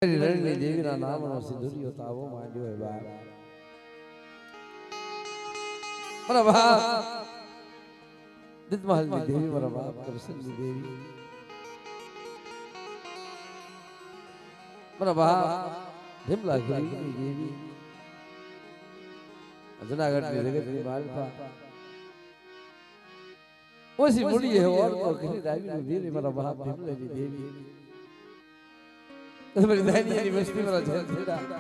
રણની દેવીના નામનો સિંદુરિયો તાવો માંડ્યો હે બાપ. મારા બાપ દિતમહાલની દેવી, મારા બાપ કરશનની દેવી, મારા બાપ ભીમલા ગરીબની દેવી, જુનાગઢની જગતની માલપા ઓછી મૂડીએ ઓર તો ઘણી દાવીની દેવી, મારા બાપ ભીમલાની દેવી, તમારી દાનીની વસ્તી મારા જયંતીડા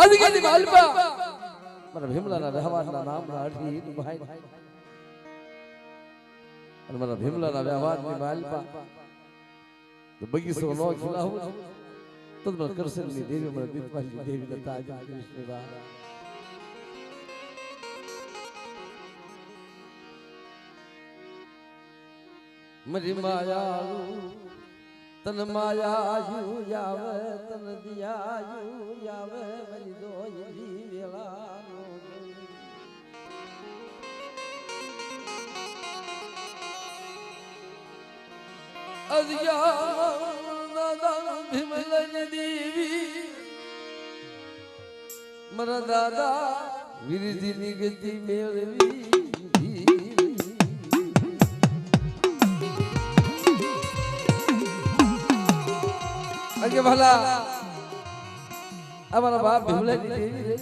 આજગીની માલપા મારા ભીમલાના વ્યવહારના નામના અઢી ભાઈ અને મારા ભીમલાના વ્યવહારની માલપા તો બગીચો નો ખીલાવું તો મને કરશનની દેવી, મારા દીપમાલની દેવી લતા આજે કૃષ્ણ બા મરી માયાળુ તન માયાયુ યાવે તન દિયાયુ યાવે મરી દોયલી વેલાનો અજ્ઞાન ભીમલની દેવી, મારા દાદા વીરજીની ગતિ મેળવી કે ભલા અમારા બાપ ભીમલાની દેવી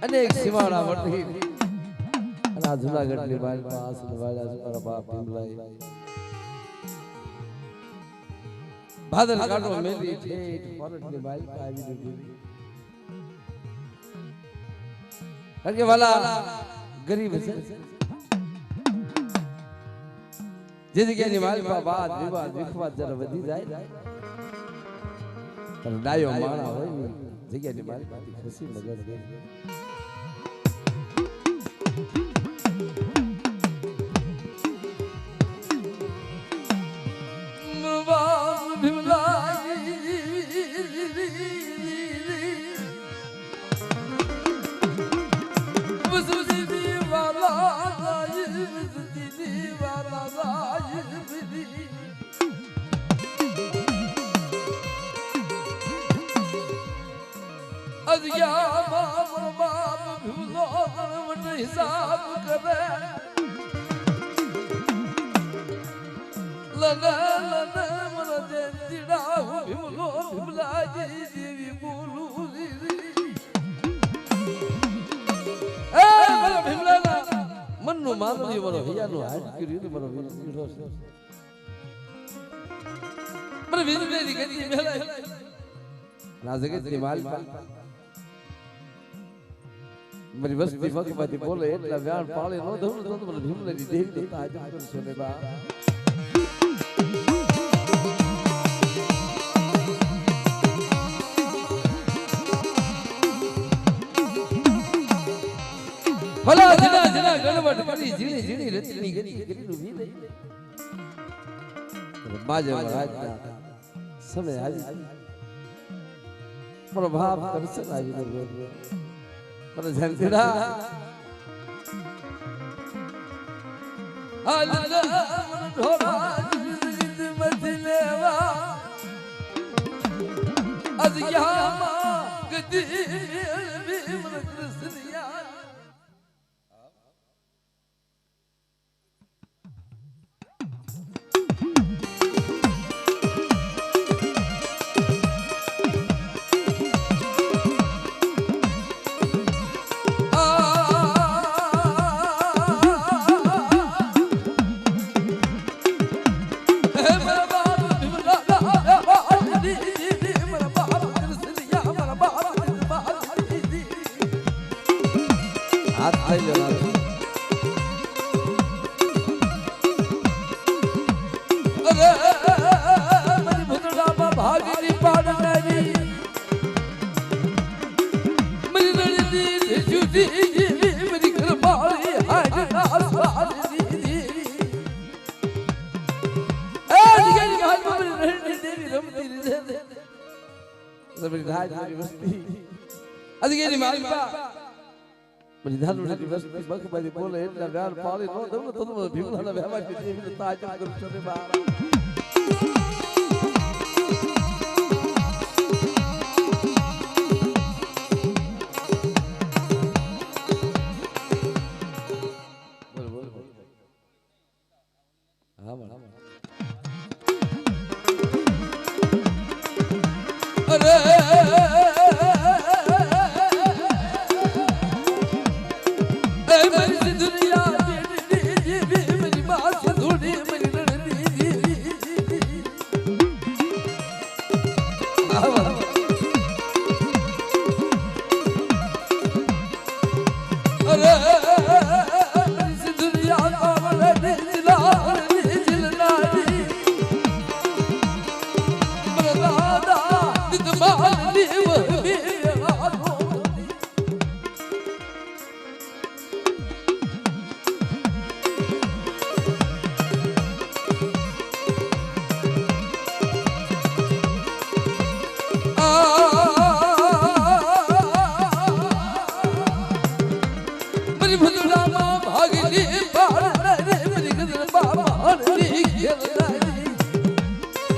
અનેક સીમાડા વટી અને આ જુનાગઢની બાળમાં આસન વાળા મારા બાપ ભીમલાએ ભાદર કાઢો મેલી ઠેઠ પરટની બાળમાં આવી દીધી કે ભલા ગરીબ છે જે જગ્યાની માલપા વાદ વિવાદ વિખવાદ જરા વધી જાય પણ ડાયો માણા હોય ને જગ્યાની માલપાથી ખસી મગજ ગઈ हिसाब करे लना लना मन जंजीड़ा हूँ भीमलो भीमला जी देवी बोलू ए मला भीमला ना मन नु मानवी मरो हिया नु हाथ કર્યું ને મરો વીરો છે મરો વીર ને ગતિ મેલા ના જગત ની માલ મારી વસ્તી મગમાંથી બોલે એટલા વ્યાણ પાળે નો દઉં તો મને ભીમલાની દેવી દેતા આજે કરશો ને બા ભલા જના જના ગણવટ કરી ઝીણી ઝીણી રચની ગરી ગરીનું વી લઈ બાજે રાજના સમય આવી મારો ભાવ કરશન આવી ગયો મને જંતીડા આલા મન ઢોળા જીંદ મથલેવા અજ યામા ગદી મન કૃષ્ણિયા બોલે એટલા વ્યાર પાળી નો દઉં તો ભીમલાના વ્યવહાર દેવી તાજ કરું છું રે બા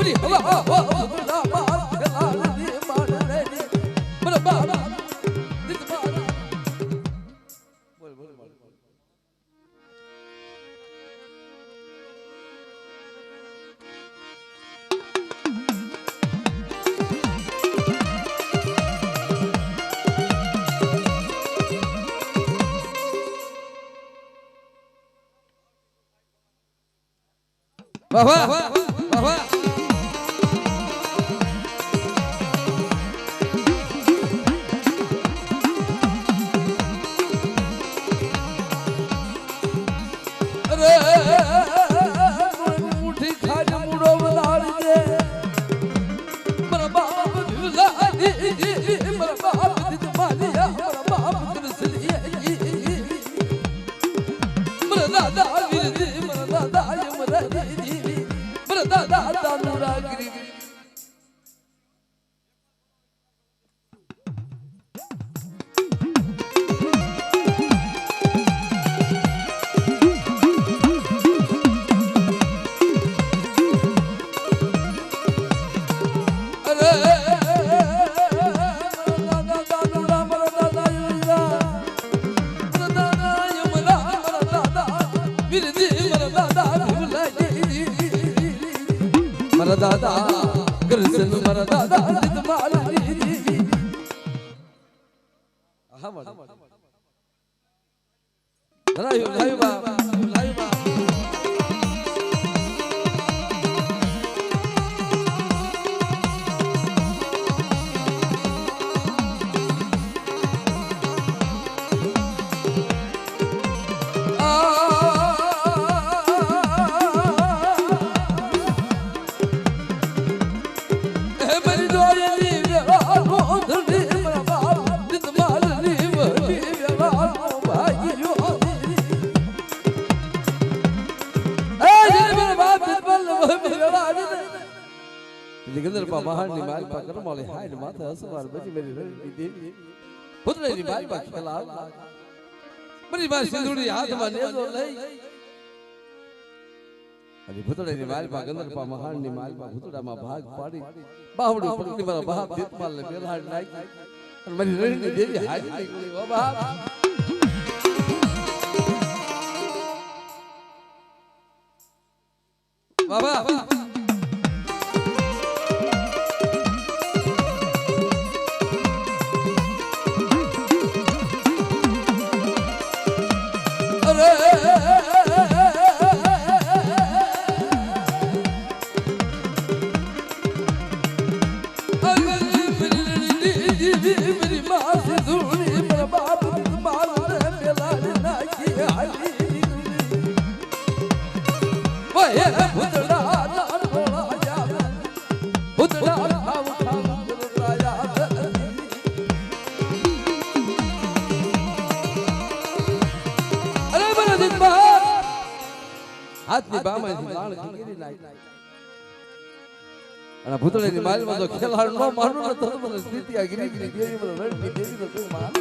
मेरी हवा भुतड़ा मार खेलाड़ दी मान रे मेरा बाबा दित मारा बोल बोल बोल बाबा बाबा अरे मुट्ठी खाज मुड़ो बदार दे मेरा बाप भुला दी मेरा बाप दित मालिया मेरा बाप कृष्ण मेरा दादा वीर दी मेरा दादा यमरा दी मेरा दादा तानुरा गिरी मरा दादा कृष्ण मरा दादा जित माली हाँ मरा धरायो धरायो बा धरायो बा लेकिन पा महान निमाल पा कर मोले हाय माथा असवार बची मेरी रवि देवी पुत्र निमाल पा खिलाल मेरी बात सिंदूरी हाथ में ले जो लई अरे पुत्र निमाल पा गंदर पा महान निमाल पा पुत्र मा भाग पाड़ी बावड़ो पटनी मारा बाप देत माल ले बेला नाई और मेरी रवि देवी हाय निकली ओ बाप बाबा मेरी माँ से दूरी मेरा बाप मार बेला नाकी हाली वह भुतड़ा नान बोला जा भुतड़ा खाऊ खाऊ बोला जा अरे मेरा दिन बाप हाथ में बाम है लाल गिरी लाई અને ભૂતળેની માલમાં તો ખેલાડ નો માનું ને તો મને સ્થિતિ આ ગીરી ગીરી દેવી મને રડતી દેવી તો કોઈ માન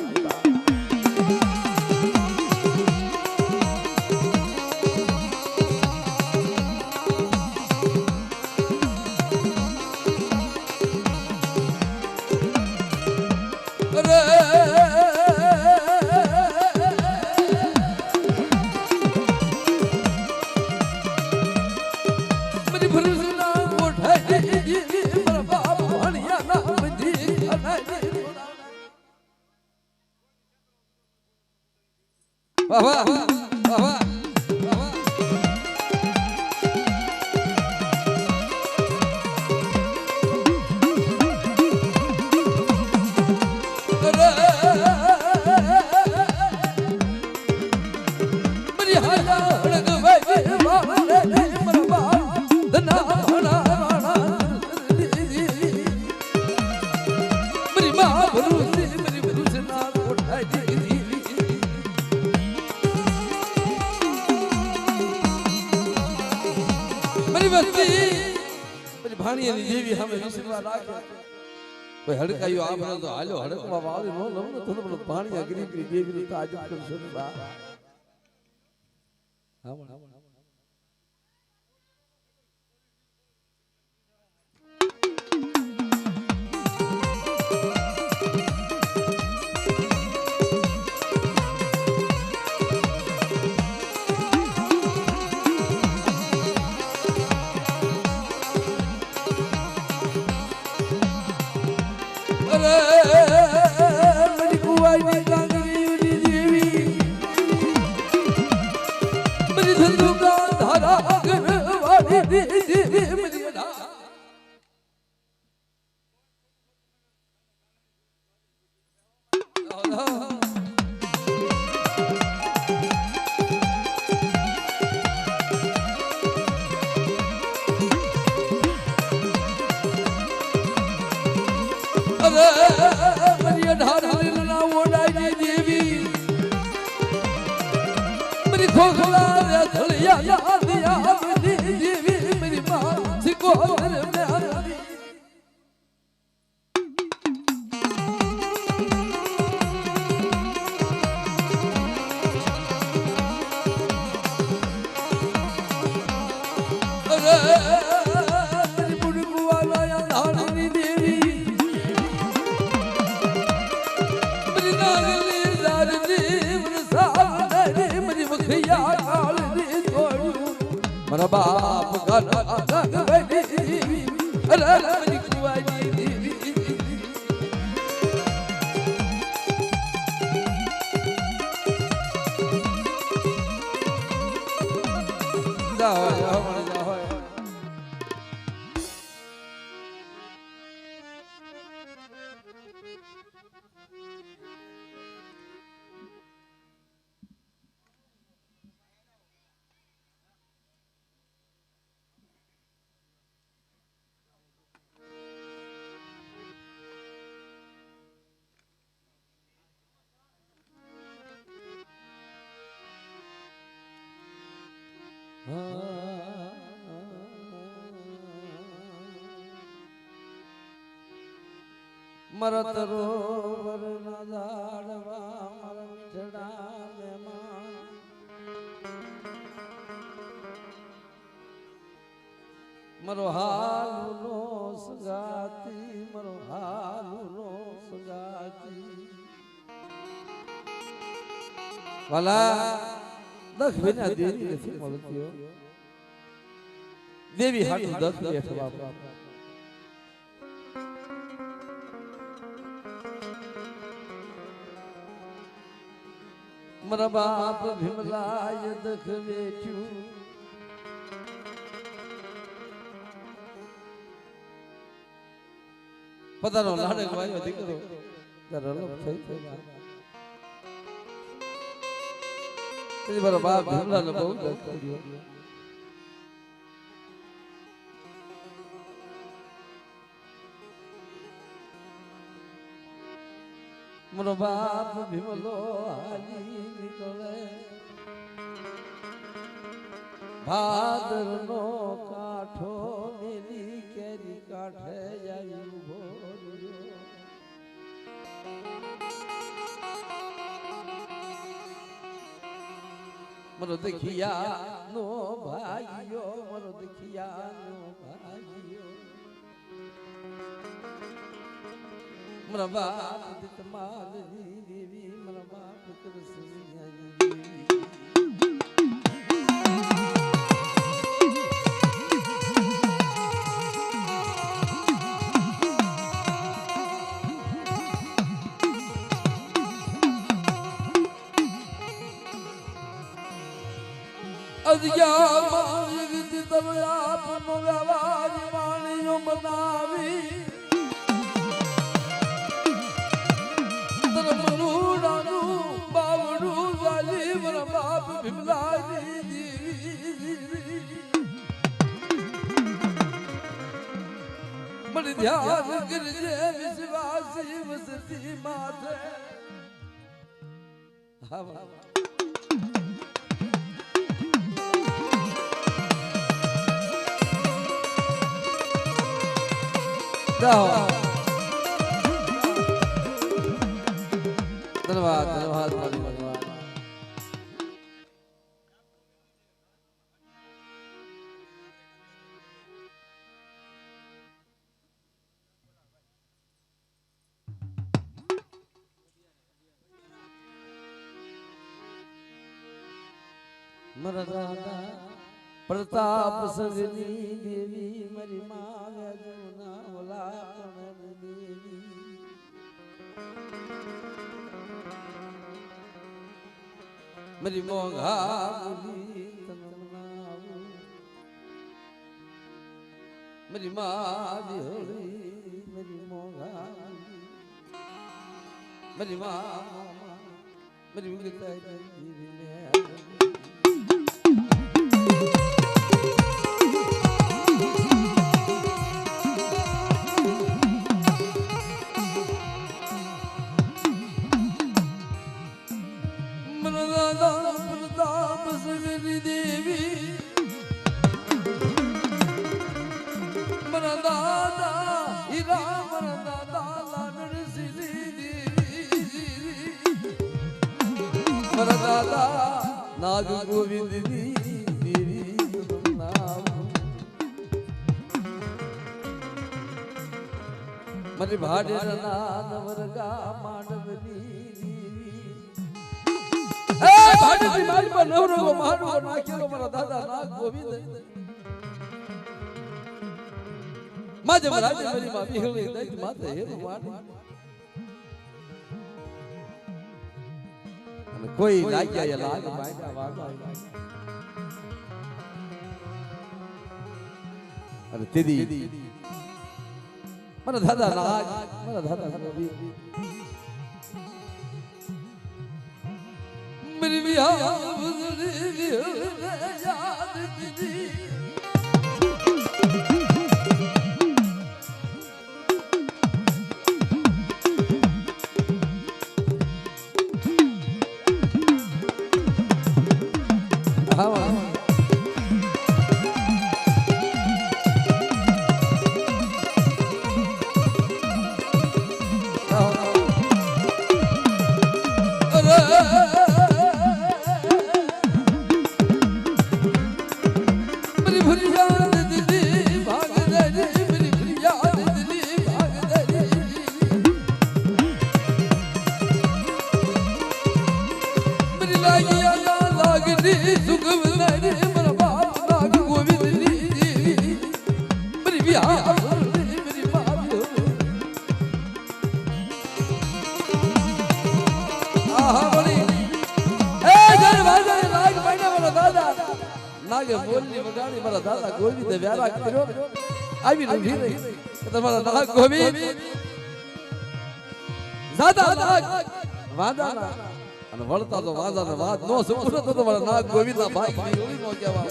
बाबा बाबा ભાણિયાની દેવી સામે વિશ્વાસ રાખે કોઈ હડકાયો આપણે તો હાલો હડકવા વાળી નો લઉં ને તો ભાણિયા ગરીબની દેવીનું તાજબ કરશો ને બા मेरी कुवाई कांगरी देवी मेरी धंधु का धारा वाली देवी मेरी मेरी ढारी ना ओडाई देवी मेरी खोखला थलिया दिया देवी मेरी मां सिको मेरे प्यारी मेरी बुढ़ी बुआ लाया धारी देवी मेरा बाप का नाग देवी अरे मेरी कुवाई देवी जाओ जाओ जाओ मरत रोवर न दाड़वा मर मिठड़ा मेहमान मरो हालू नो सगाती मरो हालू नो सगाती वाला दख बिना देवी નથી મળતી દેવી હાટુ દખ બેઠવા मरा बाप भीमलाय दख बेचू पतानो लाडक वायो દીકરો તારો લોક થઈ ગયો तेरी मारा बाप भीमला ने बहुत दख કર્યો मरो बाप भीमलो हाली निकले भादर नो काठो मेरी केरी काठे जायु भोरियो मरो देखिया नो भाइयो मरो देखिया नो भाइयो मरा बाप दितमाल देवी मरा बाप कृष्ण देवी अदिया मांग तब आप मोगावाज मानियो मनावी बड़ी ध्यान गिरजे विश्वासी वसती माथे धन्यवाद धन्यवाद धन्यवाद मरा दादा प्रताप सगनी देवी मरी माँ जमुना वला देवी मेरी मोंघा मुली तनमनाऊ मेरी माँ दी होली मेरी मोंघा मेरी माँ मेरी मुगता नाग गोविंद दी मेरी नाम मरे भाड़े नान वर्गा मानवनी ए भाड़े दी मारी पर नवरो को मारो को नाखेलो मारा दादा नाग गोविंद मां जब राज मेरी मां भी होले दैत माते हे भगवान कोई लाग्या या लाग बायडा वागा अरे तेदी मरा दादा नाग मरा दादा नबी मेरी बिहार गुजरी याद तेरी नागे बोलनी बगाड़ी मारा दादा गोविंद व्यारा करो आई भी रे तुम्हारा नाग गोविंद दादा नाग वादा ना અને વળતા તો વાદા ને વાત નો સુપુર તો તમારા નાગ ગોવિંદ ના ભાઈ ની ઓલી નો કેવા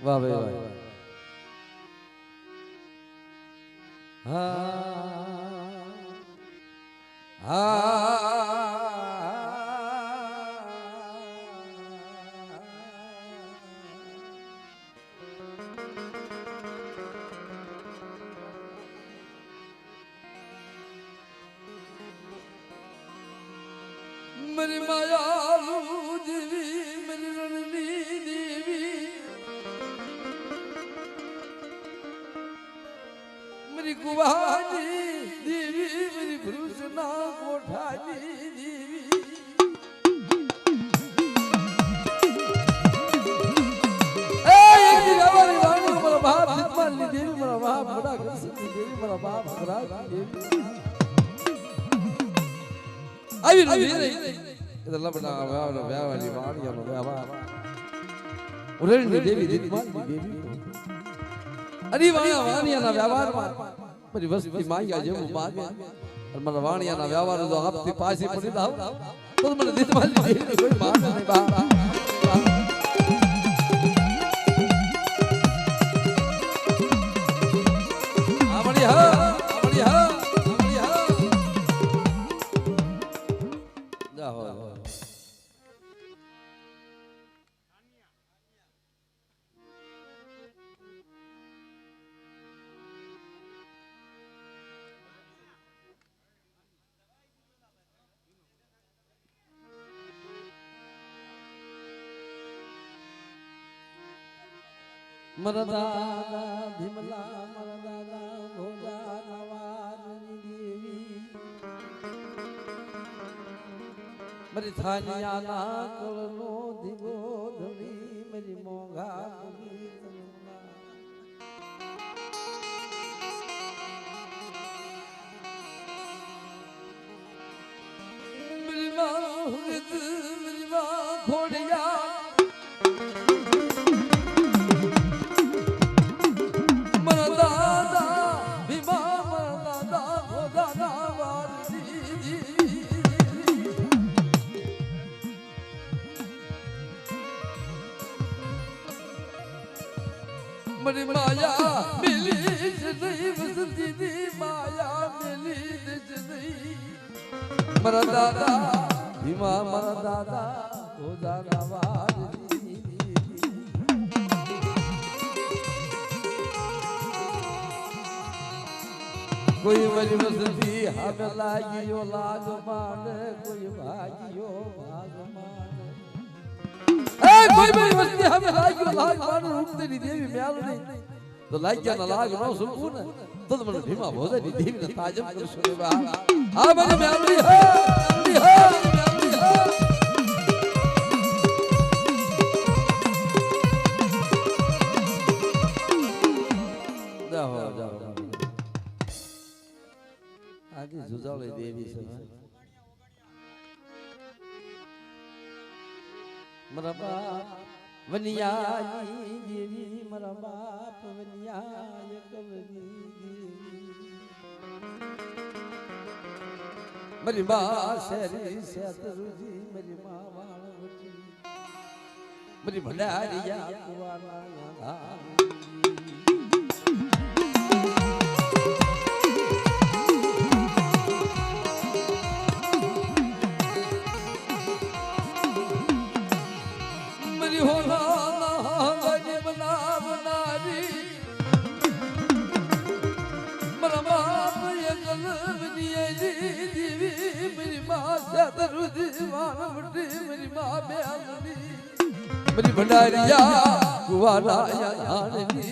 वाह भाई वाह हाँ हाँ मेरी माया देवी मेरी रणनी देवी मेरी कुवानी देवी मेरी भूषणा कोठानी देवी हमारे वाणी मेरा बाप जितमाली देवी मेरा बाप बड़ा कृष्ण देवी मेरा बाप राज देवी आई रे इधर बड़ा व्यावाली वाणी हम व्यावार उरेणी देवी जितमाली देवी अरे वाणिया ना व्यवहार मेरी वस्ती मांग्या जेवू मागे और मन वाणिया ना व्यवहार जो आपती पासी पड़ी दाव तो मन जितमाली देवी कोई मांग नहीं बा મારા દાદા ભીમલા મારા દાદા ભોજા નવારની દેવી મારી થાનિયાના કોળનો દીવો ધણી મારી મોંઘા ખોડિયા मरी माया मिली नहीं बसती दी माया मिली नहीं मरा दादा भीमा मरा दादा खुदा नवाज कोई मरी बसती हमें लागियो लाग मान कोई भागियो भाग मान कोई मेरी मस्ती हमें लागियो लाग मान रूप तेरी देवी म्याल नहीं तो लागिया ना लाग नो सुकून तो मन भीमा भोजे दी देवी ना ताजम कर सुने बा हां मेरी म्याली है म्याली है जाओ जाओ आगे जुजाले देवी से मरा बाप वनियाई देवी मरा बाप वनियाई कवनी मेरी माँ शहरी शतरुजी मेरी माँ वाणवती मेरी भंडारिया कुवाना मेरी भंडारिया कुवाना यानी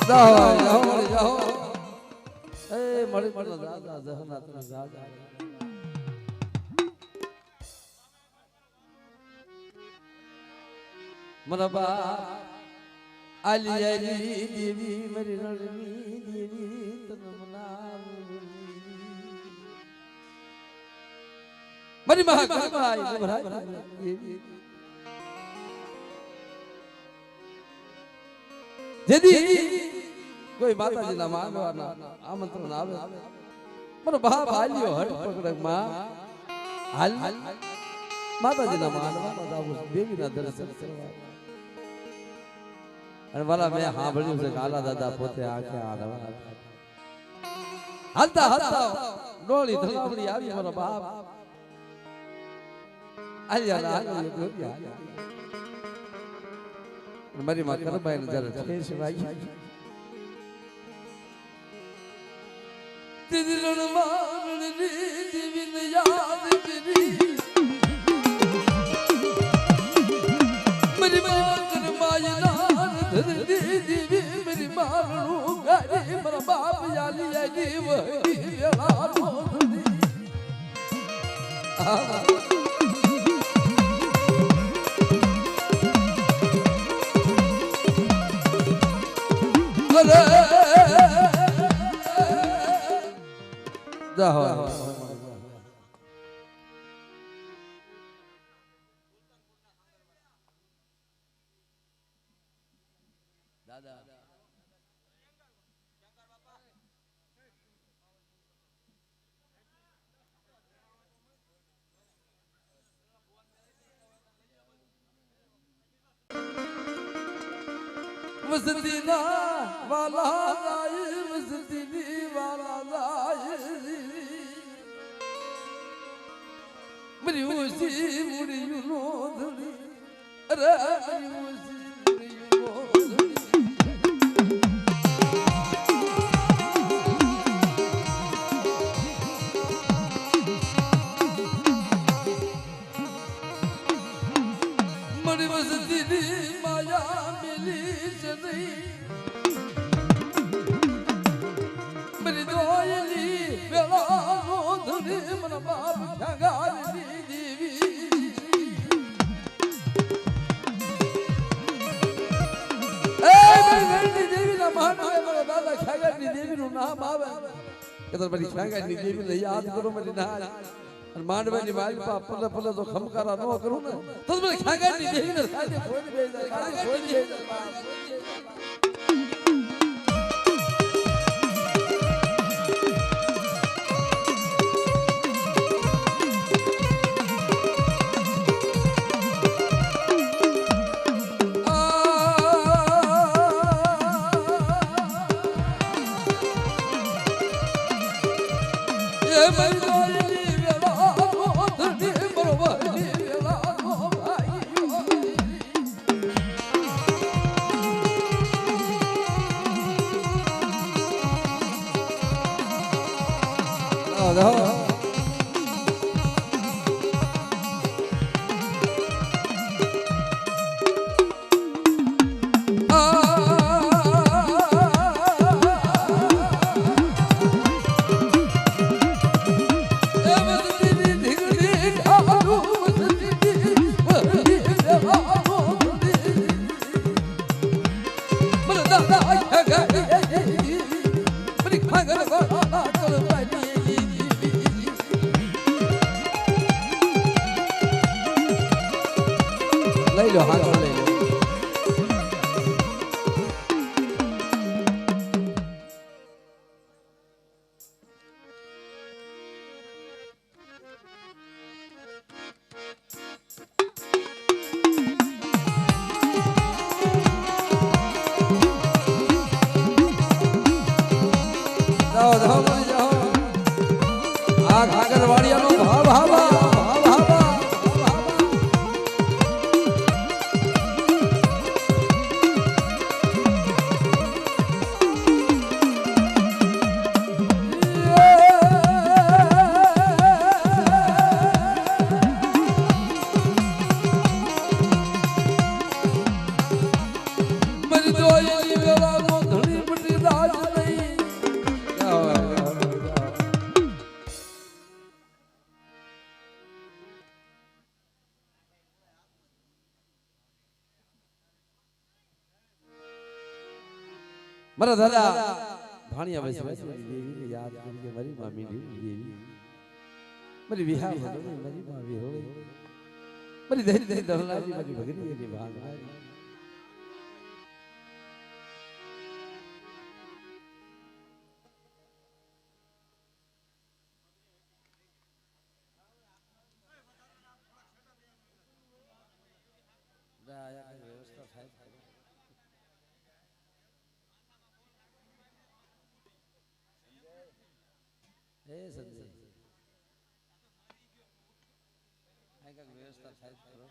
जाओ ए मरे मरे दादा जहना तुम दादा मरबा आली आली देवी मेरी नरमी देवी तनमना मेरी महाकाई देवी यदि कोई माता जी ना मांगवाना आमंत्रण आवे मरो बाप आलियो हट पकड़क मां हाल माता जी ना मांगवाना दाऊ देवी ना दर्शन करवा અને વાલા મેં સાંભળ્યું છે કે આલા દાદા પોતે આંખે આડવા હાલતા હાલતા ડોળી ધલાવડી આવી મારો બાપ આલિયા લાગી ગોરિયા મારી માં કરબાઈ ને જરા ઠેસ વાગી તેરી રણમારણી દેવીને યાદ કરી મારી માં કરબાઈ देवी मेरी मारू गाड़ी मेरा बाप याली आली वही वेला अरे जाओ मस्तीना वाला जाए मस्तीनी वाला जाए मेरी उसी मुड़ी नो धड़ी अरे मेरी उसी मुड़ी नो धड़ी મિલી છે નહીં મારી દોયલી વેળાનો ધણી મને બાપ ઠગારી દેવી દેવી ના મહાન મારા દાદા ઠગારી દેવી નું નામ આવે કે તો મારી ઠગારી દેવી ને યાદ કરો મારી ના અને માંડવાની મારી પા પલે પલે તો ખમકારા ન કરું ને તો મને ઠગારી દેવી ને સાથે ફોન બે લઈ લો હા લઈ લો જાઓ જાઓ જાઓ આ ઘાગરવાડિયાનો ભાવ ભાવા મારા દાદા ભાણિયા વૈશ્વરી દેવીને યાદ કરીને મારી મામી દેવી મારી વિહાર મારી માવી હોય મારી ધૈર્ય ધૈર્ય દહલાજી મારી ભગની એની ભાગવારી વ્યવસ્થા થાય એ સંજય આ કઈક વ્યવસ્થા થાય કરો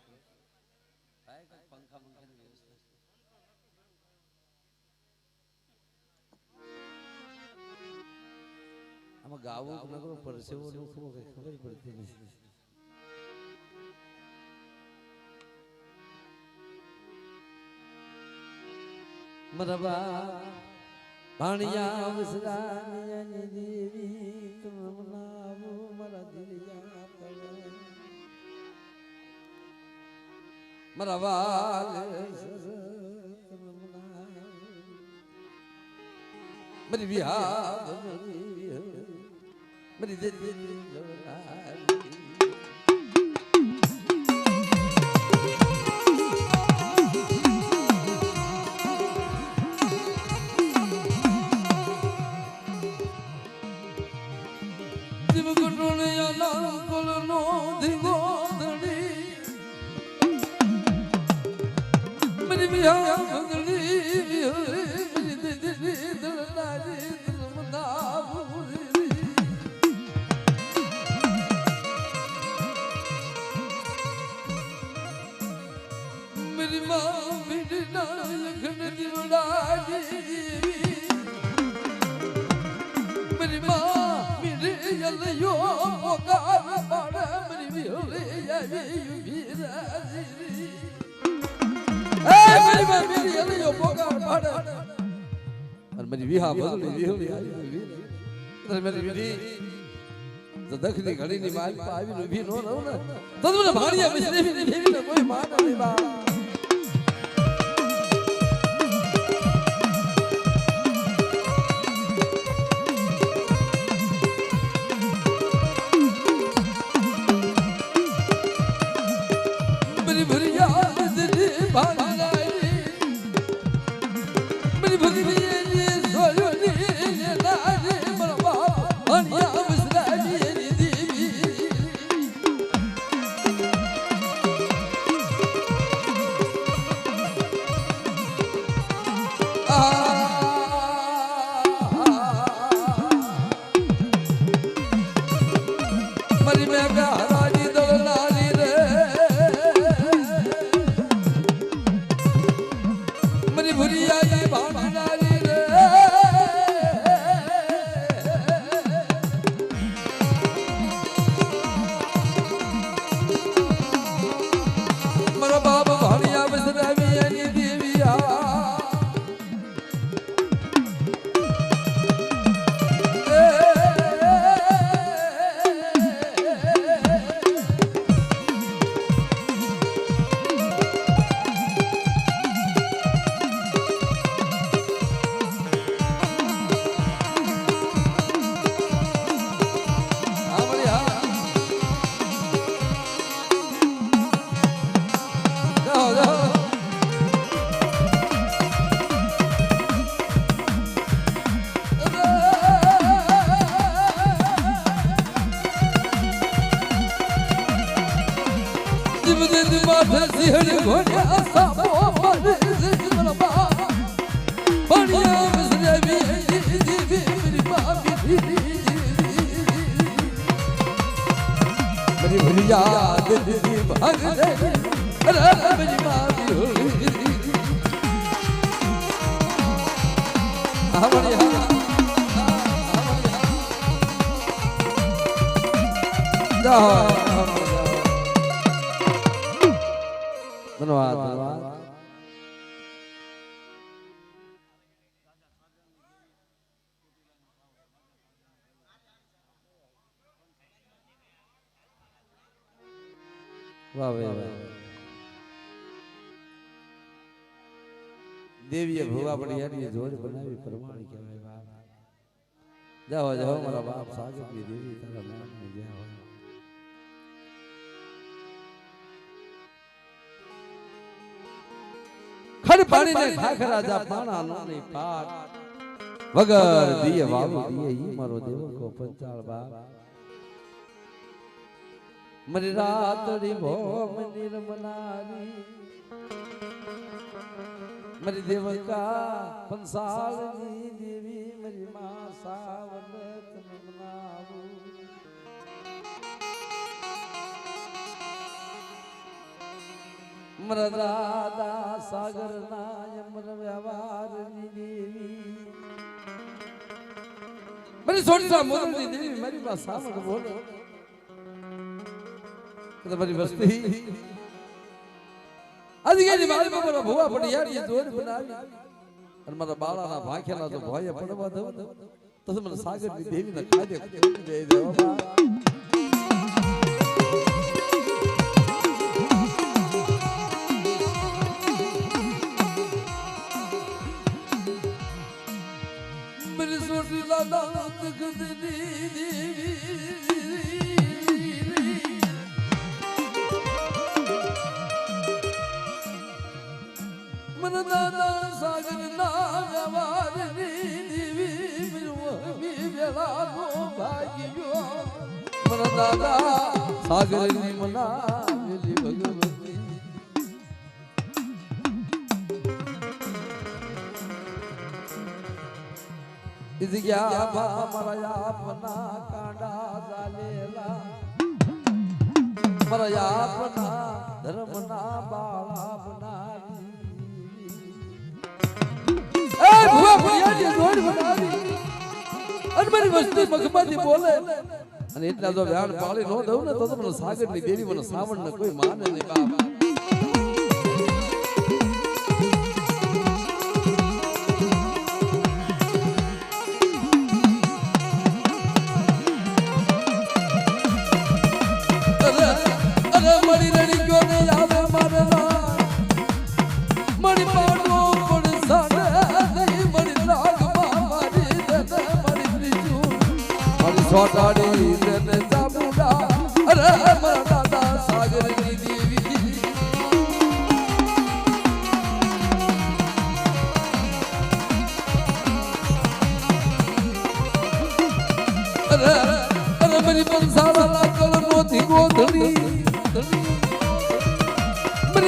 થાય કઈક પંખા પંખાની વ્યવસ્થા આમાં ગાવું ન કરો પરસેવો નું કઈ ખબર પડતી નથી મરબા ભાણિયા વસરાની દેવી કમલાવો મારા દિલિયા પડે મારા વાલ મારી વિહાર મારી દેવી અને મારી વિહા બદલી વિહળી આવી એટલે મારી વિધિ તો દખની ઘડીની માલ પર આવીને ઊભી ન રહું ને તો મને ભાણિયા વિસરેવી દેવીને કોઈ માન નહીં બા ધન્યવાદ ધન્યવાદ વાહ વાહ દેવીએ ભવા પડિયાની જોર બનાવી પ્રમાણ કહેવાય જાઓ જાઓ મારા બાપ સાગરની દેવી તારા નામની જય હોય ખડ પાણીને ખાખરા જા પાણા નોની પાટ વગર દિયે વાવો દિયે ઈ મારો દેવો કો પંચાળ બાપ મરી રાતડી ભોમ નિર્મલાની મરી દેવકા પંસાળની દેવી મરી માં સાવલત નમનાવું મર દાદા સાગર ના મર વ્યવહારની દેવી મરી સોનસા મોદલની દેવી મરી માં સાવલ બોલે તમારી વસ્તી આજની મારી બાબા ભુવા પડિયાની જોર બનાવી અને મારા બાળાના ભાખેલા તો ભોય પડવા દઉં તો મને સાગરની દેવીને ખાજે દે દેવા મેરી સોટી લાલા તકદની દેવી દાદા સાગર ના વ્યવહારની દેવી મિરવી વેલાનો ભાગ્યો મન દાદા સાગરની મના વેલી ભગવતી ઇજ્ઞા બા મારા આપના કાંડા જાલેલા મારા આપના ધર્મના બાળા બનાવી ભુવા પડિયાની જોડ બનાવી અને મારી વસ્તી મખમાંથી બોલે અને એટલા જો વ્યાણ પાળી નો દઉં ને તો મને સાગરની દેવી મને સાવણ ને કોઈ માને નહીં બાપ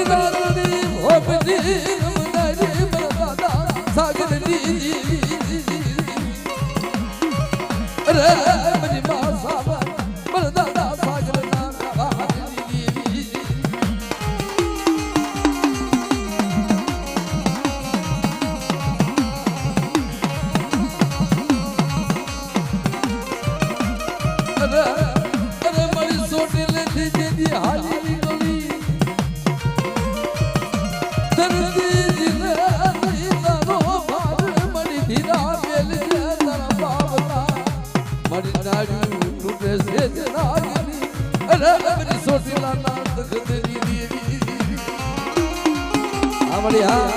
મરદાની ભોપની રમનારી મરદાદા સાગરની અરે મરી માં સાબા મરદાદા સાગરના અરે મારી સોટી લેતી જેદી હાલી ગોલી ધરતી જીને તારો ભાર મળી ધીરા બેલ તારા બાબા મારી નાડું તૂટે છે નાગની અરે મારી સોટી લાના તખતરી દેવી આ મળી હા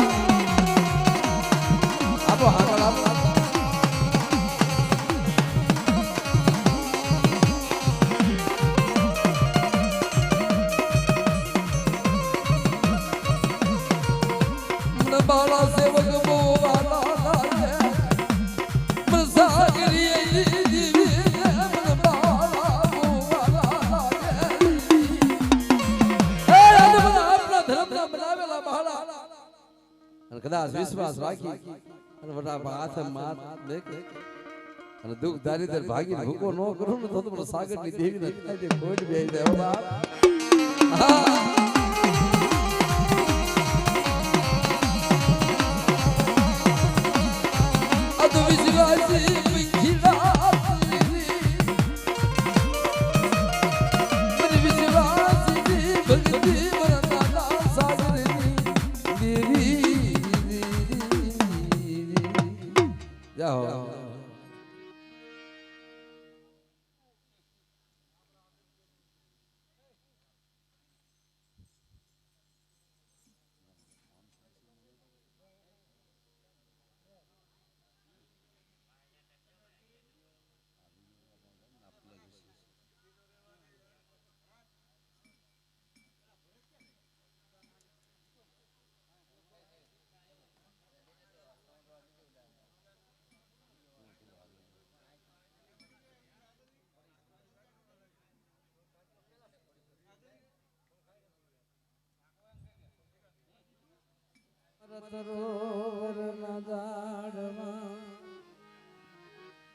આપો હાકલ આપો बाला सेवक बोवाला लागे मन सागरी जीवी मन बाला बोवाला लागे ए राजमना अपना धर्म ना बनावेला बहाला અને કદાચ વિશ્વાસ રાખી અને વડા હાથ માત દેખ અને દુઃખ દારિદ્ર ભાગી ભૂકો ન કરું ને તો પણ સાગરની દેવી ને થાય કોઈ બે દે બાપ હા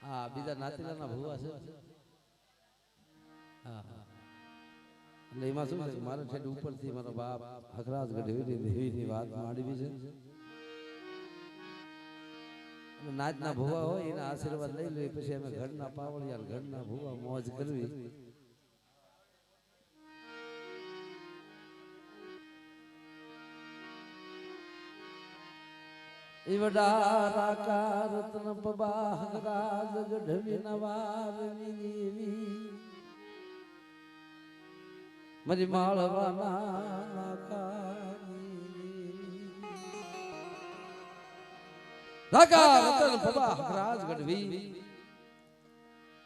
હા બીજા નાતીલાના ભુવા છે હા એટલે એમાં શું છે મારા ઠેઠ ઉપરથી મારો બાપ હકરાજ ગઢવી દેવીની વાત માંડવી છે નાચના ભુવા હોય એના આશીર્વાદ લઈ લે પછી અમે ઘરના પાવળિયા ઘરના ભુવા મોજ કરવી ઈવડા રાકા રત્ન પબા રાજ ગઢવી નવારની દેવી મરી માળવાના રાકા રત્ન પબા રાજ ગઢવી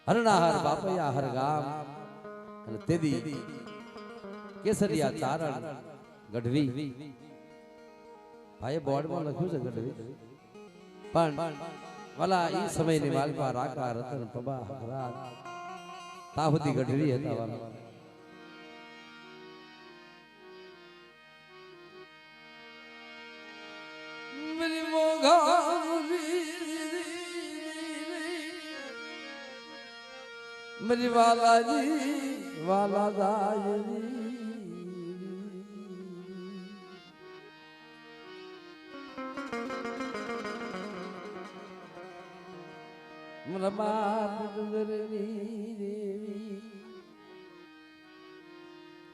હરણાહર બાપૈયા હર ગામ અને તેદી કેસરિયા ચારણ ગઢવી ભાઈ બોર્ડમાં લખ્યું છે ગઢવી પણ વાલા ઈ સમયની માલપા રાકા રતન પ્રભા હકરાજ તાહુદી ગઢવી હતા વાલા મેરી મોઘાવી મેરી વાલાજી વાલા દાયરી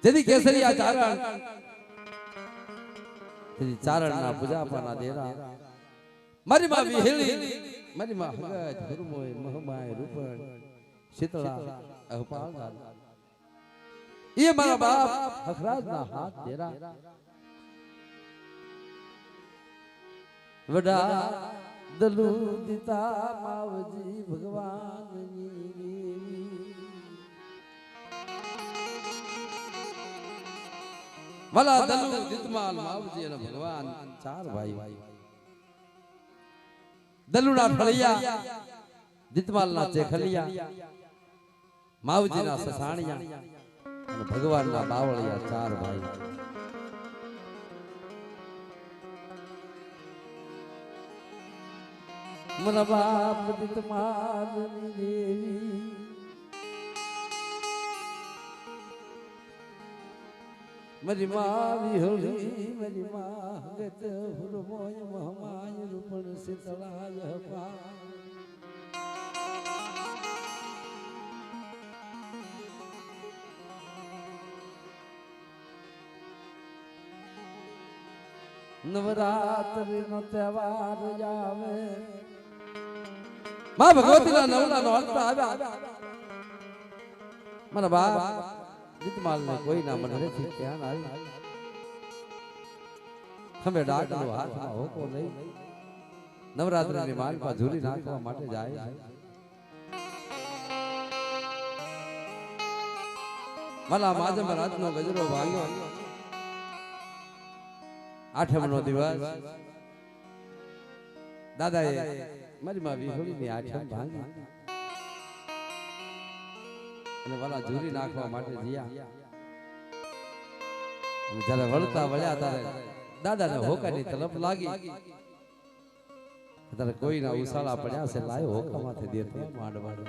જેથી કેસરિયા ચારણ તેની ચારણ ના પૂજાપાના દેરા મારી માં વિહેળી મારી માં હગત ગુરમોય મહમાય રૂપણ શીતળા અહપાલ એ મારા બાપ હખરાજ ના હાથ દેરા વડા દલુ દિતા માવજી ભગવાનની દેવી વાલા દલુ દિતમાલ માવજી અને ભગવાન ચાર ભાઈ દલુના ફળિયા દિતમાલના ચેખલિયા માવજીના સસાણિયા અને ભગવાનના બાવળિયા ચાર ભાઈ મારા બાપ દીત માલની દેવી મારી માં વિહળી મારી માં ગત હુરમોય મહમાય રૂપણ શીતળાય પા નવરાત્રિ નો તહેવાર આવે માં ભગવતીના નવલા નો અંત આવ્યા મારા બાપ જીતમાલ ને કોઈ ના મને નથી ધ્યાન આવી અમે ડાકનો હાથમાં હોકો લઈ નવરાત્રિની માલપા ઝૂલી નાખવા માટે જાય માલા માજમ રાતનો ગજરો ભાગ્યો આઠમનો દિવસ દાદાએ મારી માં વિહોળીની આઠમ ભાંગી અને વાલા ઝૂરી નાખવા માટે જીયા અને જ્યારે વળતા વળ્યા ત્યારે દાદાને હોકાની તલપ લાગી ત્યારે કોઈના ઉસાળા પડ્યા છે લાયો હોકામાંથી દેતો માંડ માંડ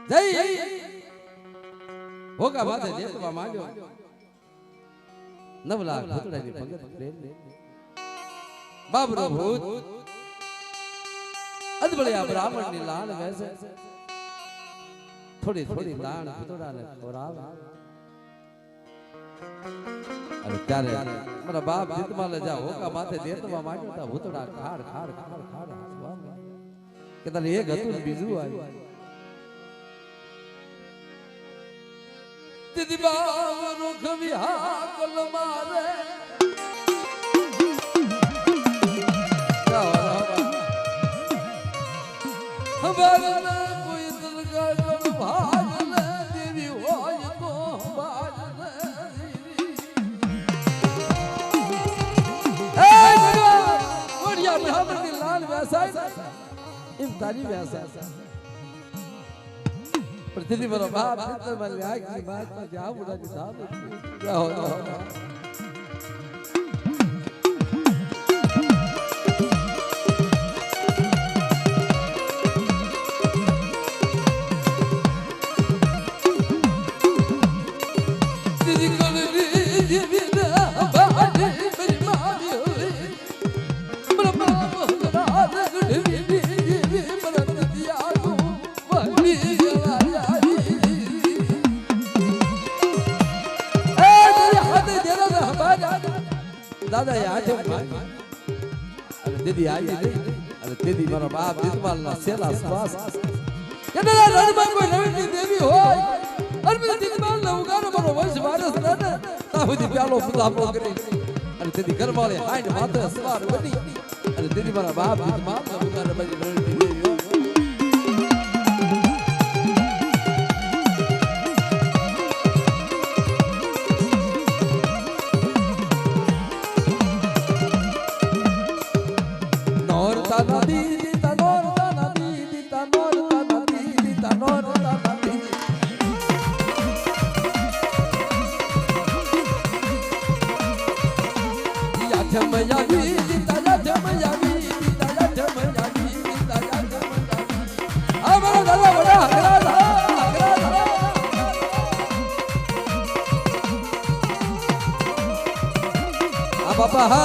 જય હોકા માથે દેતવા માંડ્યો નવલા ભૂતડાની ભગત પ્રેમ બાબરો ભૂત અદબળિયા બ્રાહ્મણની લાલ વેસે થોડી થોડી લાણ ભૂતડાને ખવરાવે અને ત્યારે મારા બાપ જીતમાલે જા હોકા માથે દેતવા માંડ્યો તા ભૂતડા ખાડ ખાડ ખાડ ખાડ હસવા કે તને એક હતું બીજું આવ્યું દીદી બાવરો ખવી હાકલ મારે હમારા કોઈ દરગાહ કર ભાજન દેવી હોય તો ભાજન એ ઓડિયા બ્રાહ્મણની લાલ વેસાય એમ તારી વેસાય प्रतिदिन मेरा बाप जितना मर गया कि बात में क्या बुरा किताब क्या होता होगा दीदी कर दी दीदी ना बात मेरी माँ भी हो मेरा बाप रात गुड़ भी मेरा दिया को वही दादा आठम अरे दीदी आई अरे दीदी मारा बाप जितमाल ना सेला श्वास के ना रणमा कोई नवीनी देवी होय अरे मैं जितमाल ना उगारो मारो वंश वारस ना ताहुदी प्यालो फुलापो करे अरे दीदी घर वाले हाइड माथे सवार बनी अरे दीदी मारा बाप जितमाल ना उगारो बनी नवीनी देवी हो बापा हा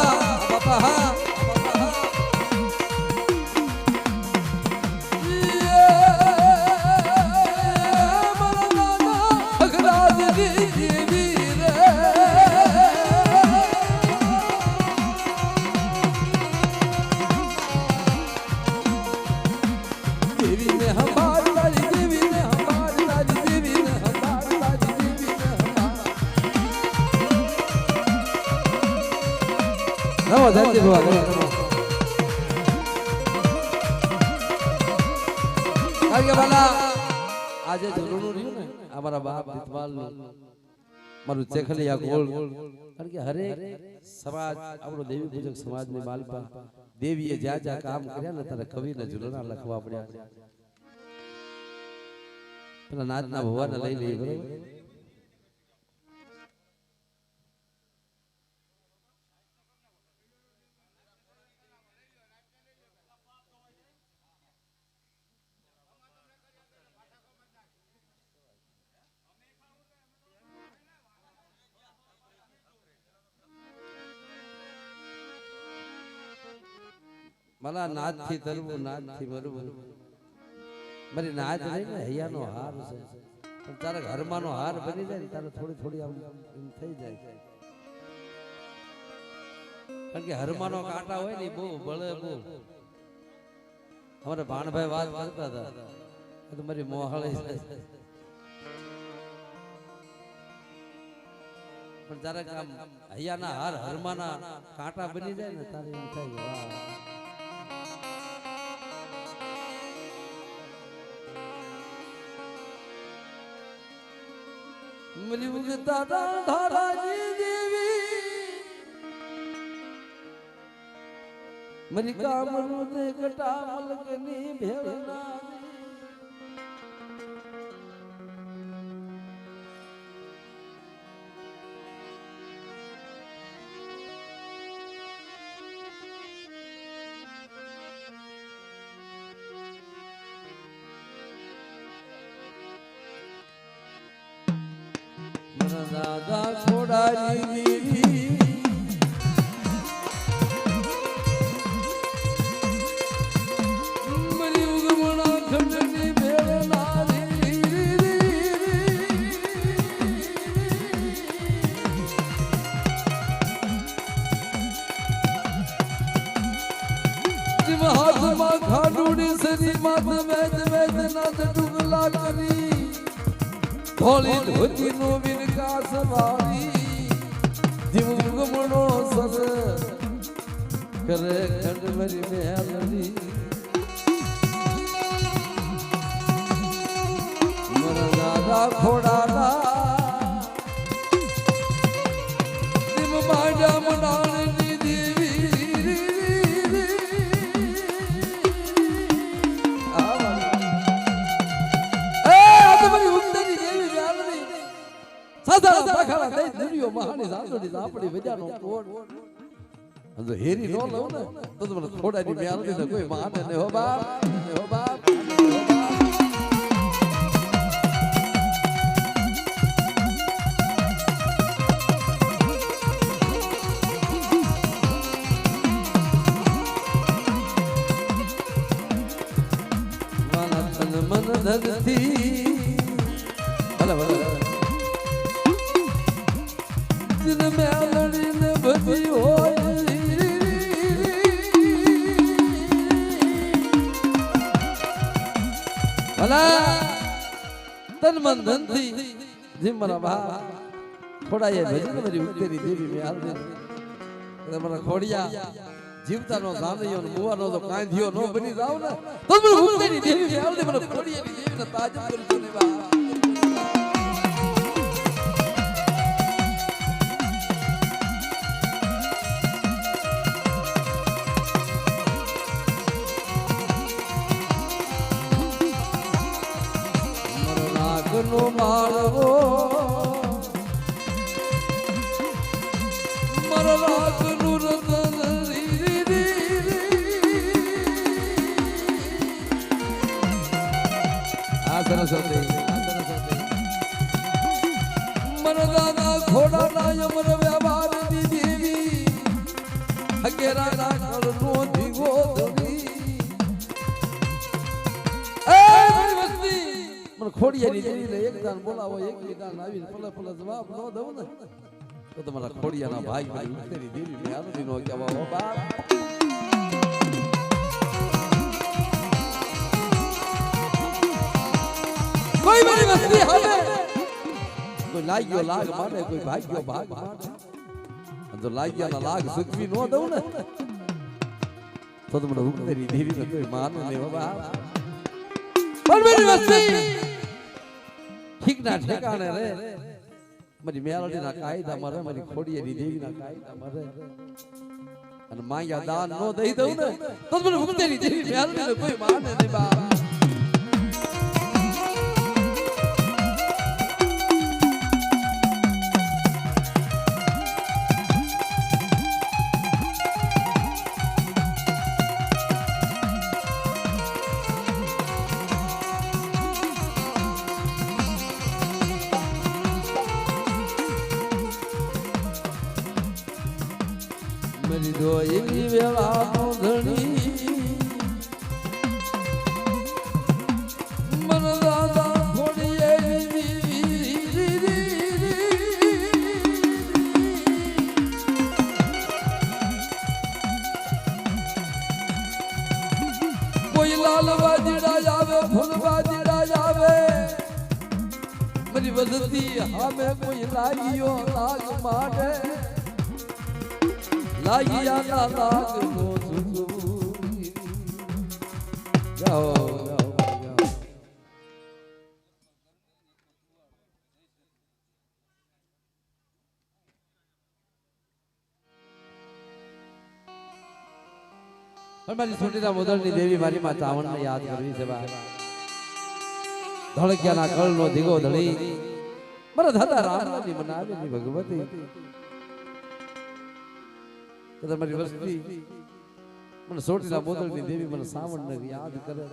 बापा हा नमो धरती भगवान કારણ કે વાલા આજે જરૂરનું રહ્યું ને અમારા બાપ જીતમાલ નું મારું ચેખલિયા ગોળ કારણ કે હરેક સમાજ આપણો દેવી પૂજક સમાજની માલપા દેવીએ જ્યાં જ્યાં કામ કર્યા ને ત્યારે કવિને ઝૂલના લખવા પડ્યા પેલા નાચના ભવાને લઈ લઈએ બરાબર मला નાદ થી તરવું નાદ થી મરવું મારી નાદ નહીં ને હૈયાનો હાર છે પણ તારા ઘરમાંનો હાર બની જાય ને તારે થોડી થોડી આમ થઈ જાય કારણ કે હરમાનો કાંટા હોય ને બહુ બળે બહુ અમારે ભાણભાઈ વાત કરતા હતા તો મારી મોહાળી પણ તારે કામ હૈયાના હાર હરમાના કાંટા બની જાય ને તારે એમ થાય વાહ મરી ઉગતા ધારાજી દેવી મરી કામનું ને કટા મલકની ભેળના દાદા છોડાની દેવી મરી ઉગમણા ખંડની ભેળનારી હાથમાં ખાડુડી સરી માથ વેદ વેદનાથ ડુગલા કરી ધોળી ધોતી નો વિનકાસ વાળી જીવ ગમણો સર કરે ખંડ મરી મેલડી મરા દાદા ખોડાલા જીવ બાજા મડાણની દેવી સાદા બખાડા દઈ દુનિયો મહાની સાંદડી આપડી વજાનો કોડ અંજો હેરી નો લઉં ને તો મને થોડાની મેલડી ને કોઈ માને ને હો બાપ હો બાપ મન ધરતી ભલે ભલે મેલડીને બધી હોય ભલા તન મન ધનથી જીમ મારા બા ખોડાએ ભજન મારી ઉત્તરી દેવી મે હાલ દે મારા ખોડિયા જીવતાનો જાનયો ને મુવાનો તો કાંધ્યો નો બની જાવ ને તો મને ઉત્તરી દેવી મે હાલ દે મને ખોડિયાની દેવીને તાજબ કરજો ને બા નો માળવો મારા લાગનું રતન આ સરસ મન દાદા ખોડા નાય મર વ્યવહારની દેવી હકેરા ના કળનો દીવો ધરી ખોડિયાની દેવીને એક દાન બોલાવો એક દાન આવીને પલે પલે જવાબ ન દઉં ને તો તમારા ખોડિયાના ભાઈ ભાઈ ઉત્તરી દેવી મે આલડી નો કહેવા હો બાપ કોઈ મારી વસ્તી હવે કોઈ લાગ્યો લાગ માને કોઈ ભાગ્યો ભાગ માને જો લાગ્યાના લાગ સુખવી ન દઉં ને તો તમને ઉત્તરી દેવીને કોઈ માને ને હો બાપ પણ મારી વસ્તી ઠીક ના ઠેકાણે રે મારી મેલડી ના કાયદા મરે મારી ખોડિયાની દેવી ના કાયદા મરે અને માયા દાન નો દઈ દઉં ને તો મને ઉત્તરી દેવી મેલડી ને કોઈ માને નહીં બા મરી દો એવી વેળાનો ધણી વસતી હામે કોઈ લાગ્યો લાગ માટે લાગ્યા ના લાગ નો જુગુરી જાઓ મારી છોટીના મોદળની દેવી મારી માં ચાવણને યાદ કરવી છે બા ધડકિયાના કળનો દીગો ધળી મારા દાદા રામની મનાવેલી ભગવતી કદાચ મારી વસ્તી મને છોટીના મોદળની દેવી મને સાવણને યાદ કરે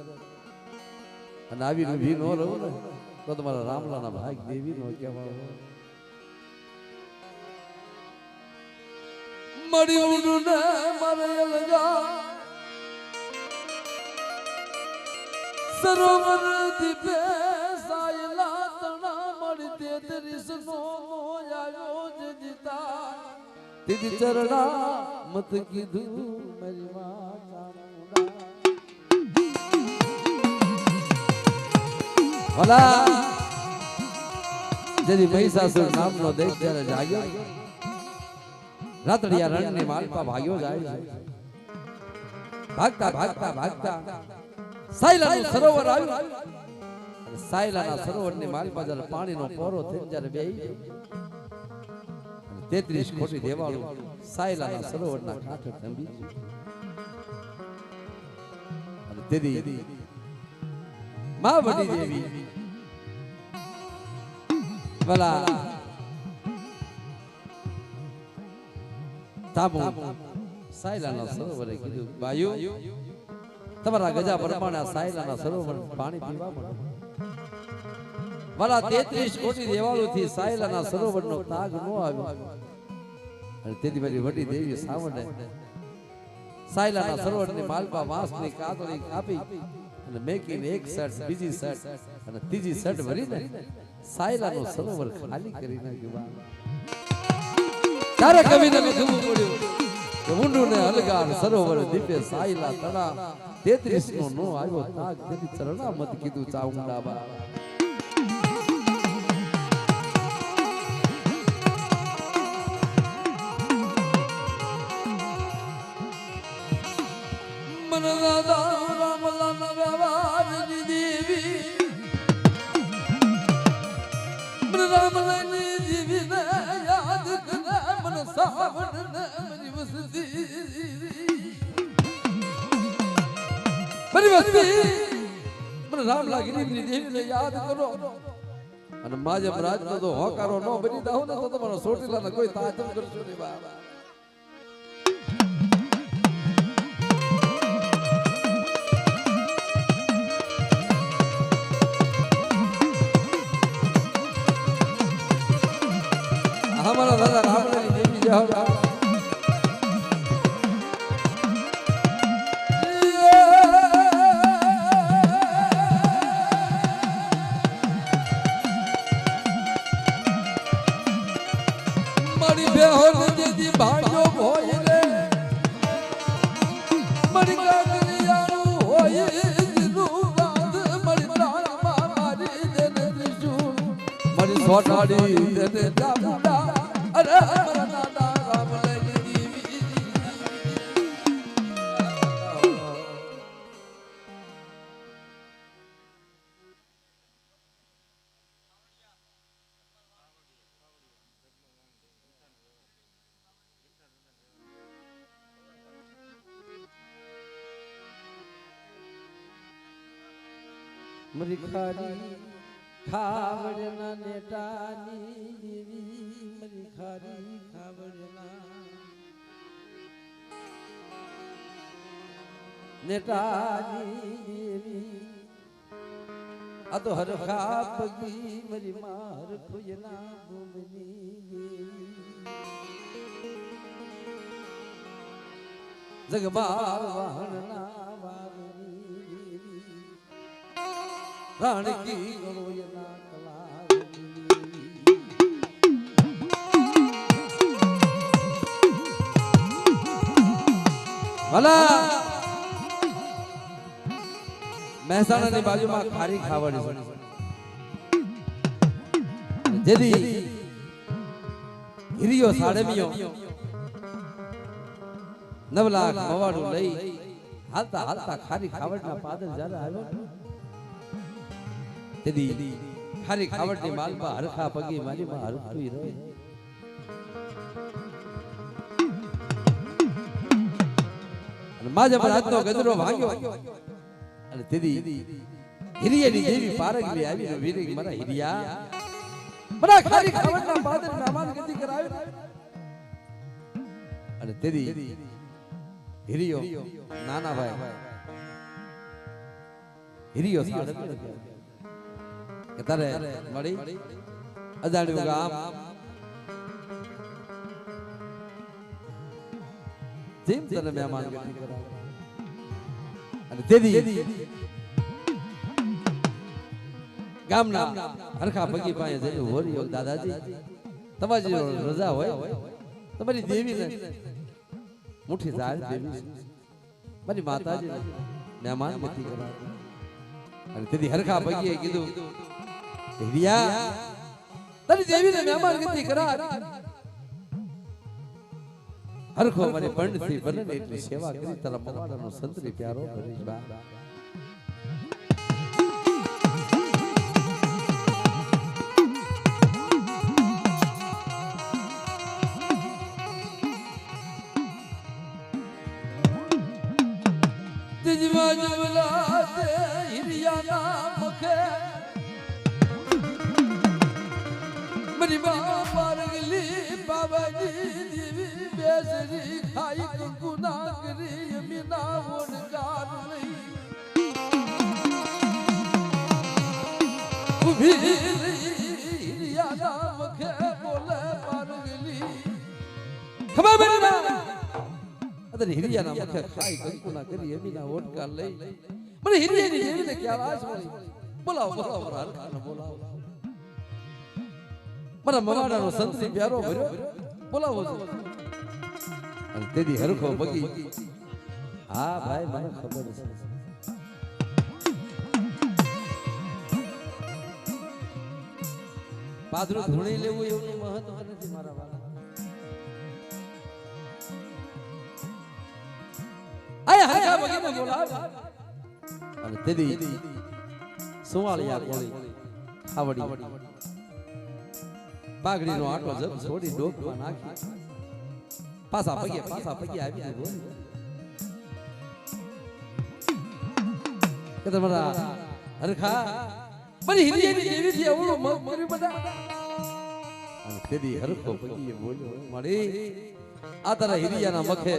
અને આવી ઊભી ન રહું ને તો તમારા રામલાના ભાગ દેવી નો કહેવાય મળી ઉડું ને મારે લગા સરોવર દીપે સાયલા તણા મળતે ત્રિસનો આયો જજીતા તિજ ચરણા મત કીધું મારી માતા ભલા જેથી મહિષાસુર નામનો દૈત્ય જાગ્યો રાતડિયા રણની માલપા ભાગ્યો જાય છે ભાગતા ભાગતા ભાગતા સાયલાનું સરોવર આવ્યું સાયલાના સરોવરની માલપા જ્યારે પાણીનો પોરો થઈને જ્યારે બેહી 33 કોટી દેવાળું સાયલાના સરોવરના કાંઠે થંભી અને તેદી માં વડી દેવી ભલા તાબુ સાયલાના સરોવરે કીધું બાયુ તમારા ગજા પ્રમાણે સાયલાના સરોવર પાણી પીવા મળે વાલા 33 કોટી દેવાળું થી સાયલાના સરોવરનો તાગ ન આવ્યો અને તેથી મારી વડી દેવી સાવણે સાયલાના સરોવરની માલપા વાંસની કાતળી કાપી અને મેકીને એક સેટ બીજી સેટ અને ત્રીજી સેટ ભરીને સાયલાનું સરોવર ખાલી કરી નાખ્યું તારે કવિને લખવું પડ્યું કે ઊંડું ને હલગાર સરોવર દીપે સાયલા તણા 33 નો નો આવ્યો તાગ તેથી ચરણા મત કીધું ચાઉંડા બા મન દાદા રામલાના વ્યવહારની દેવી મન રામલાની દેવી ને યાદ કરે મન સાવણ ને મારી વસતી મને રામ લાગીની દેવીને યાદ કરો અને માજે રાજનો તો હોકારો ન બની દાવ ને તો તમારો સોટીલાને કોઈ તાજમ કરશો નહીં બાબા हमारा दादा रामलाल देवी जाओ मरी बेहोर दीदी भाइयों भोय रे मरी गागरियानु होय दिनु रात मरी प्राण मारी देने त्रिशूल मरी सोटाड़ी देने जामुंडा अरे हमारा दादा रामलाल देवी मरी खारी खावड़ना नेटानी देवी मरी खारी खावड़ना नेटानी देवी आ तो हर खापगी मरी मार खुजना भूमनी देवी जगबार वाहनना वागनी देवी रानी की गरोयना भला મહેસાણાની બાજુમાં ખારી ખાવડી જેદી હિરિયો સાડમિયો 9 લાખ મવાડું લઈ હાલતા હાલતા ખારી ખાવડના પાદર જ્યારે આવ્યો તેદી ખારી ખાવડની માલમાં હરખા પગી મારીમાં હરખું રહે અને માજે પર હાથનો ગજરો ભાગ્યો અને તેદી હિરિયાની દેવી પારગલી આવીને વીરી મારા હિરિયા બડા ખારી ખાવડના પાદર મહેમાન ગતિ કરાવ્યો અને તેદી હિરિયો નાના ભાઈ હિરિયો સાડે કે તારે મળી અજાણ્યું ગામ જેમ તને મહેમાન ગતિ કરાવે અને તેદી ગામના હરખા પગી પાસે જઈને હોરિયો દાદાજી તમારી રજા હોય તમારી દેવીને મુઠ્ઠી જાળ દેવી મારી માતાજી મહેમાન ગતિ કરાવે અને તેથી હરખા પગીએ કીધું હિરિયા તારી દેવીને મહેમાન ગતિ કરાવે હરખો મારી પંડથી બને એટલી સેવા કરી તારા મવાડાનો સંતરી પ્યારો કરીશ બા मरी पारगली बाबाजी देवी बेसरी खाई कंकुना करी यमीना वोडकार नहीं उभी हिरियाना मखे बोले पारगली खबर मेरी ना अदर हिरियाना मखे खाई कंकुना करी यमीना वोडकार लई मरे हिरियानी देवी ने क्या आवाज बोली बोलाओ बोलाओ हर खाना बोलाओ મારા મવાડાનો સંતરી પ્યારો ભર્યો બોલાવો અને તેદી હરખો બગી હા ભાઈ મને ખબર છે પાદરું ધૂણી લેવું એવું મહત્વ નથી મારા વાલા આય હરખા બગીને બોલાવ અને તેદી સુવાળિયા કોળી ખાવડી પાઘડીનો આટો જબ છોડી ડોકમાં નાખી પાછા પગે આવી ગયો કે તમારા હરખા બની હિરિયાની દેવી થી અવળો મગ મરી બધા અને તેદી હરખો પગીએ બોલ્યો મળી આ તારા હિરિયાના મખે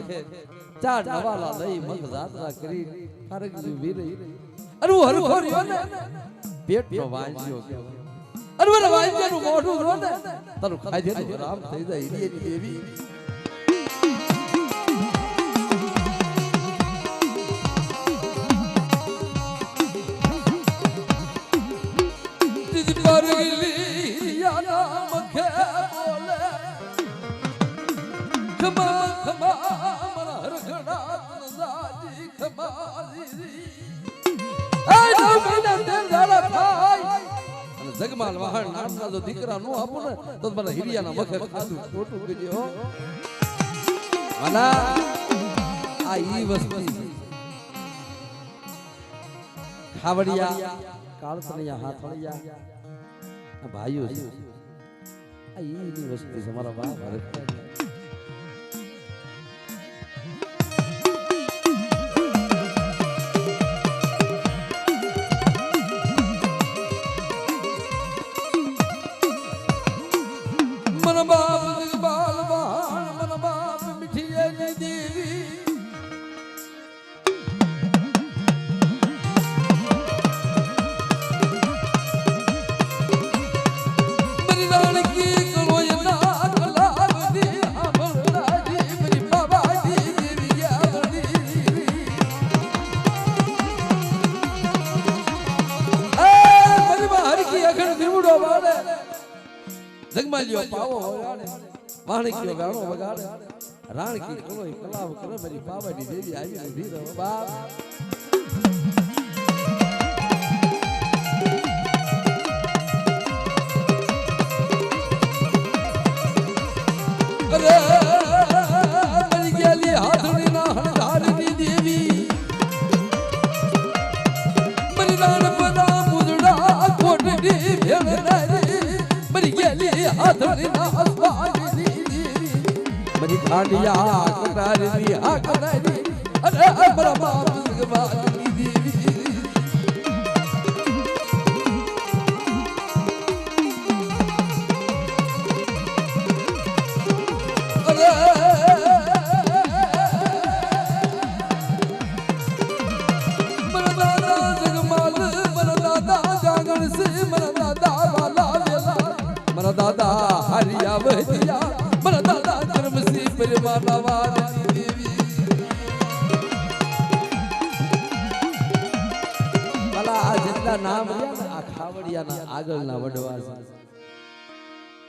ચાર નવાલા લઈ મગ જાત્રા કરી કારગજી વીરે અરુ હરખો રહ્યો ને પેટનો વાંજ્યો કે અરવર વાંજ્યાનું મોઢું રોને તારું ખાઈ દે રામ થઈ જાય હિરિયાની દેવી દીદી પારગલી હિરિયાના મખે બોલે ખમા ખમા મારા હરખડા દાદી ખમા દીદી એ નવ મહિના તેલ ઝાડા ખાય જગમાલ વાહણ નામના જો દીકરા નો આપો ને તો મને હિરિયાના મખે ખાધું ખોટું કીધું હો વાલા આ ઈ વસ્તુ ખાવડિયા કાળતણિયા હાથળિયા આ ભાઈઓ છે આ ઈ વસ્તુ છે મારા બાપ હરખા જગમાલિયો પાવો વગાડે વાણિક્યો ગાણો વગાડે રાણકી કોઈ કલાવ કરે મારી પાવાની દેવી આવી ઊભી રહો બાપ મરી ગયેલી હાથણી ના હણધારની દેવી મરી નાનપના મુદડા કોટડી ભેળનારી મરી ગયેલી હાથણી ના હસવાની દેવી મરી ખાડિયા કટારી આ કટારી અરે મારા બાપ ભગવાનની દેવી દાદા હરિયા વહદિયા મારા દાદા ધર્મસી પરમાના વારની દેવી ભલા આ જેટલા નામ રહ્યા ને આ ખાવડિયાના આગળના વડવા છે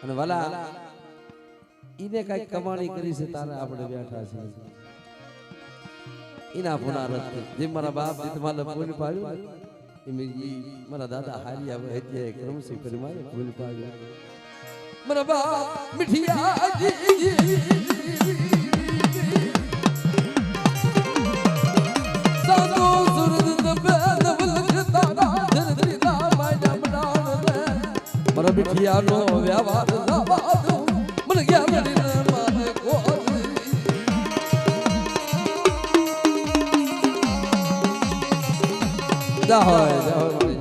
અને ભલા ઈને કઈ કમાણી કરી છે તારે આપણે બેઠા છે ઈના પુનારત જે મારા બાપ જીતમાલ પૂન પાડ્યું એમ મારા દાદા હરિયા વહદિયા ધર્મસી પરમાને પૂન પાડ્યું મારા બાપ મિઠિયા સાધુ સુરદ બેન વલખ તારા ધરતી ના માયા બનાવ મારા મિઠિયાનો વ્યવહાર લાવા દો મને ગયા મડીને માને કો જા હોય